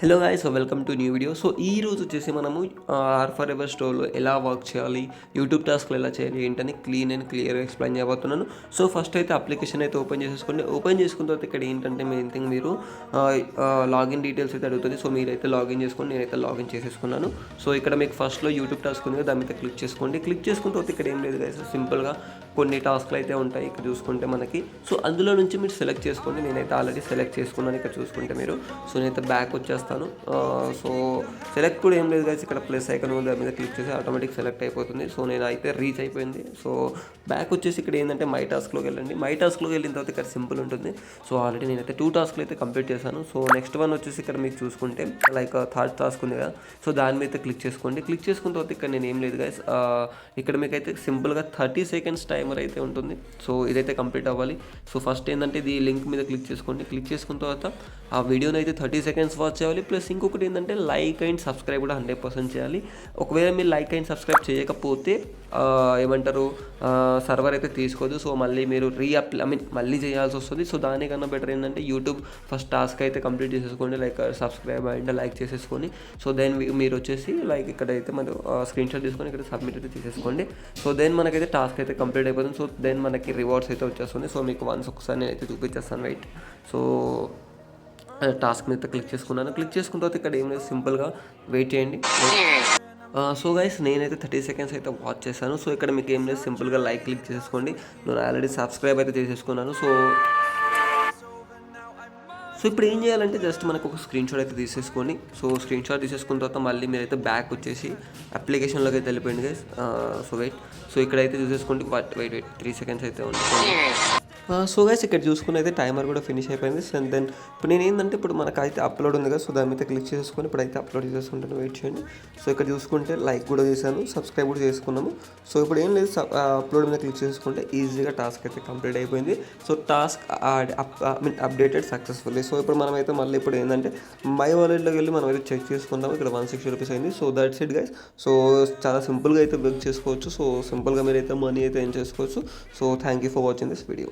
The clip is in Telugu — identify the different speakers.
Speaker 1: Hello guys welcome to new video. So ఈ రోజు వచ్చేసి మనము ఆర్ ఫర్ ఎవర్ స్టోర్లో ఎలా వర్క్ చేయాలి, యూట్యూబ్ టాస్క్లు ఎలా చేయాలి ఏంటని క్లియర్గా ఎక్స్ప్లెయిన్ చేయబోతున్నాను. సో ఫస్ట్ అయితే అప్లికేషన్ అయితే ఓపెన్ చేసేసుకోండి. ఓపెన్ చేసుకున్న తర్వాత ఇక్కడ ఏంటంటే మెయిన్ థింగ్ మీరు లాగిన్ డీటెయిల్స్ అయితే అడుగుతుంది. సో మీరైతే లాగిన్ చేసుకోండి, నేనైతే లాగిన్ చేసేసుకున్నాను. సో ఇక్కడ మీకు ఫస్ట్లో యూట్యూబ్ టాస్క్ ఉంది కదా, దాని మీద క్లిక్ చేసుకోండి. క్లిక్ చేసుకున్న తర్వాత ఇక్కడ ఏం లేదు గైస్, సింపుల్గా కొన్ని టాస్క్లు అయితే ఉంటాయి ఇక్కడ చూసుకుంటే మనకి. సో అందులో నుంచి మీరు సెలెక్ట్ చేసుకోండి. నేనైతే ఆల్రెడీ సెలెక్ట్ చేసుకున్నాను ఇక్కడ చూసుకుంటే మీరు. సో నేనైతే బ్యాక్ వచ్చేస్తాను. సో సెలెక్ట్ కూడా ఏం లేదు గైస్, ఇక్కడ ప్లస్ ఐకాన్ ఉంది, దాని మీద క్లిక్ చేసి ఆటోమేటిక్ సెలెక్ట్ అయిపోతుంది. సో నేనైతే రీచ్ అయిపోయింది. సో బ్యాక్ వచ్చేసి ఇక్కడ ఏంటంటే మై టాస్క్లోకి వెళ్ళండి. మై టాస్క్లోకి వెళ్ళిన తర్వాత ఇక్కడ సింపుల్ ఉంటుంది. సో ఆల్రెడీ నేనైతే 2 టాస్క్లు అయితే కంప్లీట్ చేశాను. సో నెక్స్ట్ వన్ వచ్చేసి ఇక్కడ మీకు చూసుకుంటే లైక్ థర్డ్ టాస్క్ ఉంది కదా, సో దాని మీద క్లిక్ చేసుకోండి. క్లిక్ చేసుకున్న తర్వాత ఇక్కడ నేను ఏం లేదు గైస్, ఇక్కడ మీకైతే సింపుల్గా 30 సెకండ్స్ టైమర్ అయితే ఉంటుంది. సో ఇదైతే కంప్లీట్ అవ్వాలి. సో ఫస్ట్ ఏంటంటే ఇది లింక్ మీద క్లిక్ చేసుకోండి. క్లిక్ చేసుకున్న తర్వాత ఆ వీడియోని అయితే 30 సెకండ్స్ వాచ్ చేయాలి. ప్లస్ ఇంకొకటి ఏంటంటే లైక్ అండ్ సబ్స్క్రైబ్ కూడా 100% చేయాలి. ఒకవేళ మీరు లైక్ అండ్ సబ్స్క్రైబ్ చేయకపోతే ఏమంటారు, సర్వర్ అయితే తీసుకోదు. సో మళ్ళీ మీరు మళ్ళీ చేయాల్సి వస్తుంది. సో దానికన్నా బెటర్ ఏంటంటే యూట్యూబ్ ఫస్ట్ టాస్క్ అయితే కంప్లీట్ చేసేసుకోండి, లైక్ సబ్స్క్రైబ్ అండ్ లైక్ చేసేసుకొని. సో దెన్ మీరు వచ్చేసి లైక్ ఇక్కడైతే మనం స్క్రీన్ షాట్ తీసుకొని ఇక్కడ సబ్మిట్ అయితే చేసేసుకోండి. సో దెన్ మనకైతే టాస్క్ అయితే కంప్లీట్ అయిపోతుంది. సో దెన్ మనకి రివార్డ్స్ అయితే వచ్చేస్తుంది. సో మీకు వన్స్ ఒకసారి నేను అయితే చూపించేస్తాను, వెయిట్. సో టాస్క్ మీద క్లిక్ చేసుకున్నాను. క్లిక్ చేసుకున్న తర్వాత ఇక్కడ ఏం లేదు, సింపుల్గా వెయిట్ చేయండి. సో గైస్ నేనైతే 30 సెకండ్స్ అయితే వాచ్ చేశాను. సో ఇక్కడ మీకు ఏం లేదు, సింపుల్గా లైక్ క్లిక్ చేసుకోండి. నేను ఆల్రెడీ సబ్స్క్రైబ్ అయితే చేసేసుకున్నాను. సో ఇప్పుడు ఏం చేయాలంటే జస్ట్ మనకు ఒక స్క్రీన్ షాట్ అయితే తీసేసుకొని, సో స్క్రీన్ షాట్ తీసేసుకున్న తర్వాత మళ్ళీ మీరైతే బ్యాక్ వచ్చేసి అప్లికేషన్లోకి అయితే వెళ్ళిపోయింది గైస్. సో సో ఇక్కడైతే చూసేసుకోండి. వెయిట్ 3 సెకండ్స్ అయితే ఉంది. సో గైస్ ఇక్కడ చూసుకుని అయితే టైమర్ కూడా ఫినిష్ అయిపోయింది. అండ్ దెన్ ఇప్పుడు నేను ఏంటంటే ఇప్పుడు మనకైతే అప్లోడ్ ఉంది కదా, సో దాని మీద క్లిక్ చేసుకొని ఇప్పుడైతే అప్లోడ్ చేసుకుంటాను, వెయిట్ చేయండి. సో ఇక్కడ చూసుకుంటే లైక్ కూడా చేశాను, సబ్స్క్రైబ్ కూడా చేసుకున్నాము. సో ఇప్పుడు ఏం లేదు, అప్లోడ్ మీద క్లిక్ చేసుకుంటే ఈజీగా టాస్క్ అయితే కంప్లీట్ అయిపోయింది. So task updated successfully. So ఇప్పుడు మనమైతే మళ్ళీ ఇప్పుడు ఏంటంటే మై వాలెట్లోకి వెళ్ళి మనం అయితే చెక్ చేసుకుందాము. ఇక్కడ 160 రూపీస్ అయింది. So that's it guys. So చాలా సింపుల్గా అయితే వర్క్ చేసుకోవచ్చు. సో సింపుల్గా మీరైతే మనీ అయితే ఏం చేసుకోవచ్చు. So thank you for watching this video.